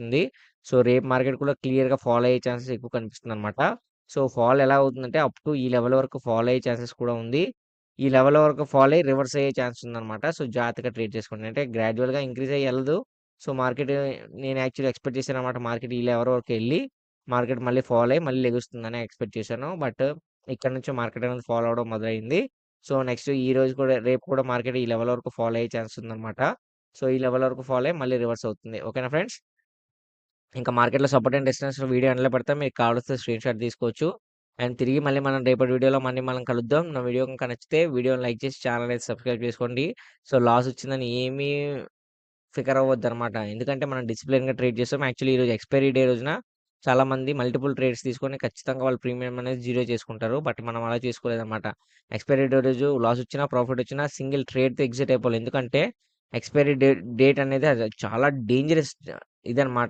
ఉంది. సో, రేపు మార్కెట్ కూడా క్లియర్‌గా ఫాలో అయ్యే ఛాన్సెస్ ఎక్కువ కనిపిస్తుందనమాట. సో, ఫాల్ ఎలా అవుతుందంటే అప్ టు ఈ లెవెల్ వరకు ఫాలో అయ్యే ఛాన్సెస్ కూడా ఉంది. ఈ లెవెల్ వరకు ఫాల్ అయ్యి రివర్స్ అయ్యే ఛాన్స్ ఉందనమాట. సో, జాగ్రత్తగా ట్రేడ్ చేసుకోండి. అంటే గ్రాడ్యుయల్‌గా ఇంక్రీజ్ అయ్యి ఎళ్ళదు. సో, మార్కెట్ నేను యాక్చువల్లీ ఎక్స్‌పెక్ట్ చేశాననమాట. మార్కెట్ ఈ లెవెల్ వరకు ఎళ్లి మార్కెట్ మళ్ళీ ఫాల్ అయ్యి మళ్ళీ లెగుస్తుందని ఎక్స్‌పెక్ట్ చేశాను. బట్ ఇక్కడ నుంచి మార్కెట్ అనేది ఫాలో అవ్వడం మొదలైంది. సో, నెక్స్ట్ ఈ రోజు కూడా రేపు కూడా మార్కెట్ ఈ లెవెల్ వరకు ఫాలో అయ్యే ఛాన్స్ ఉందనమాట. సో, ఈ లెవెల్ వరకు ఫాలో అయ్యి మళ్ళీ రివర్స్ అవుతుంది. ఓకేనా ఫ్రెండ్స్? ఇంకా మార్కెట్‌లో సపోర్ట్ అండ్ రెసిస్టెన్స్ వీడియో ఎండ్‌లో పెడతా. మీకు కావాల్సిన స్క్రీన్‌షాట్ తీసుకోవచ్చు. అండ్ తిరిగి మళ్ళీ మనం రేపటి వీడియోలో మళ్ళీ మనం కలుద్దాం. నా వీడియో గనుక నచ్చితే వీడియోని లైక్ చేసి ఛానల్ అయితే సబ్స్క్రైబ్ చేసుకోండి. సో, లాస్ వచ్చిందని ఏమీ ఫికర్ అవ్వద్దనమాట. ఎందుకంటే మనం డిసిప్లిన్‌గా ట్రేడ్ చేస్తాం. యాక్చువల్లీ ఈరోజు ఎక్స్‌పైరీ డే రోజున చాలామంది మల్టిపుల్ ట్రేడ్స్ తీసుకొని ఖచ్చితంగా వాళ్ళు ప్రీమియం అనేది జీరో చేసుకుంటారు. బట్ మనం అలా చేసుకోలేదనమాట. ఎక్స్‌పైరీ డే రోజు లాస్ వచ్చినా, ప్రాఫిట్ వచ్చినా సింగిల్ ట్రేడ్‌తో ఎగ్జిట్ అయిపోవాలి. ఎందుకంటే ఎక్స్‌పైరీ డేట్ అనేది అది చాలా డేంజరస్ ఇదనమాట.